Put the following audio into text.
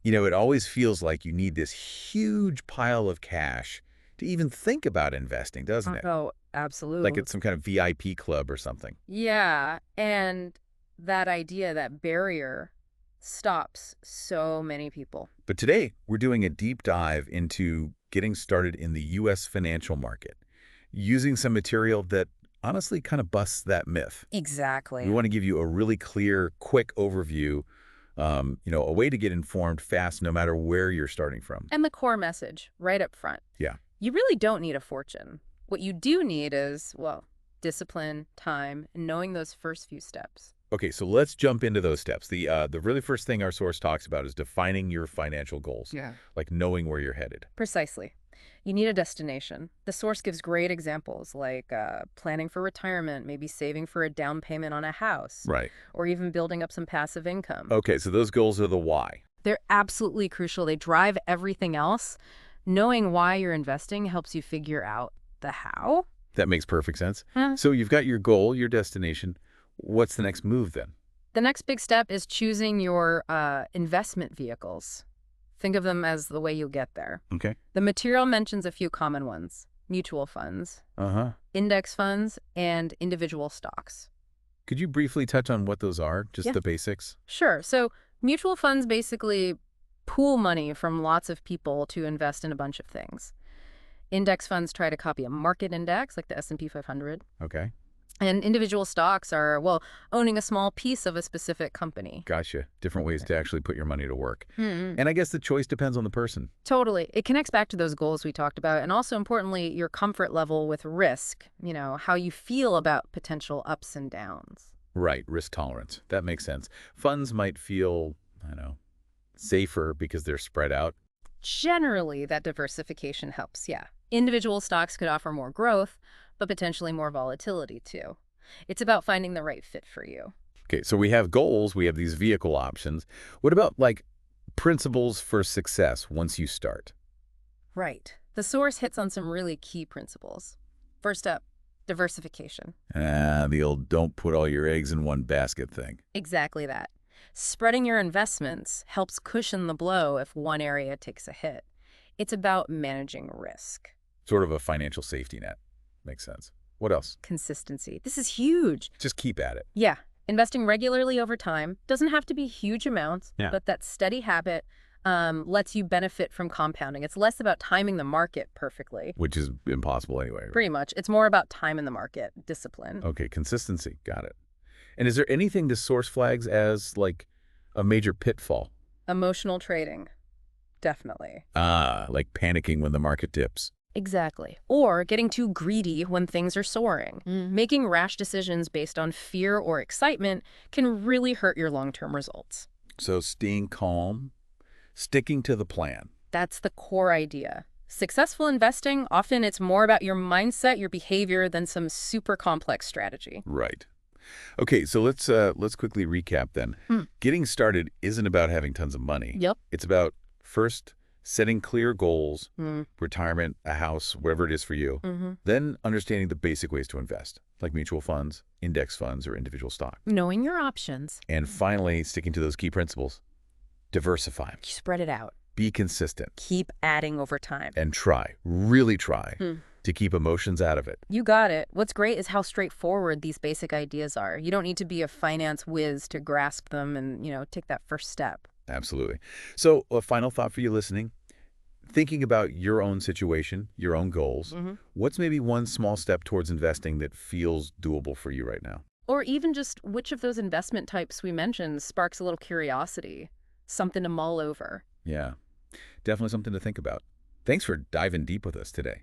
It always feels like you need this huge pile of cash to even think about investing, doesn't it? Oh, Like absolutely. it's some kind of VIP club or something. Yeah, and that idea, that barrier stops so many people. But today, we're doing a deep dive into getting started in the U.S. financial market, using some material that honestly kind of busts that myth. We Exactly. want to give you a really clear, quick overview, a way to get informed fast no matter where you're starting from. And the core message right up front. Yeah. You really don't need a fortune. What you do need is, well, discipline, time, and knowing those first few steps. Okay, so let's jump into those steps. The really first thing our source talks about is defining your financial goals, Yeah. like knowing where you're headed. Precisely. You need a destination. The source gives great examples like planning for retirement, maybe saving for a down payment on a house, Right. or even building up some passive income. Okay, so those goals are the why. They're absolutely crucial. They drive everything else. Knowing why you're investing helps you figure out the how. That makes perfect sense. Huh? So you've got your goal, your destination. What's the next move then? The next big step is choosing your investment vehicles. Think of them as the way you'll get there. Okay. The material mentions a few common ones: mutual funds, Uh-huh. index funds, and individual stocks. Could you briefly touch on what those are, just Yeah. the basics? Sure. So mutual funds basically pool money from lots of people to invest in a bunch of things. Index funds try to copy a market index like the S&P 500. Okay. And individual stocks are, well, owning a small piece of a specific company. Gotcha. Different ways to actually put your money to work. Hmm. And I guess the choice depends on the person. Totally. It connects back to those goals we talked about, and also importantly, your comfort level with risk, how you feel about potential ups and downs. Right, risk tolerance. That makes sense. Funds might feel, I don't know, safer because they're spread out. Generally, that diversification helps, yeah. Individual stocks could offer more growth, but potentially more volatility too. It's about finding the right fit for you. Okay, so we have goals, we have these vehicle options. What about like principles for success once you start? Right. The source hits on some really key principles. First up, diversification. The old don't put all your eggs in one basket thing. Exactly that. Spreading your investments helps cushion the blow if one area takes a hit. It's about managing risk. Sort of a financial safety net. Makes sense. What else? Consistency. This is huge. Just keep at it. Yeah, investing regularly over time doesn't have to be huge amounts, Yeah. but that steady habit lets you benefit from compounding. It's less about timing the market perfectly. Which is impossible anyway. Pretty much. It's more about time in the market, discipline. Okay, consistency. Got it. And is there anything the source flags as like a major pitfall? Emotional trading. Definitely. Like panicking when the market dips. Exactly. Or getting too greedy when things are soaring. Making rash decisions based on fear or excitement can really hurt your long-term results. So staying calm, sticking to the plan. That's the core idea. Successful investing, often it's more about your mindset, your behavior, than some super complex strategy. Right. Okay, so let's quickly recap then. Getting started isn't about having tons of money. Yep. It's about first setting clear goals, Mm. retirement, a house, whatever it is for you. Mm-hmm. Then understanding the basic ways to invest, like mutual funds, index funds, or individual stock. Knowing your options. And finally, sticking to those key principles. Diversify. Spread it out. Be consistent. Keep adding over time. And try, really try, Hmm. to keep emotions out of it. You got it. What's great is how straightforward these basic ideas are. You don't need to be a finance whiz to grasp them and, take that first step. Absolutely. So a final thought for you listening. Thinking about your own situation, your own goals, Mm-hmm. what's maybe one small step towards investing that feels doable for you right now? Or even just which of those investment types we mentioned sparks a little curiosity, something to mull over. Yeah, definitely something to think about. Thanks for diving deep with us today.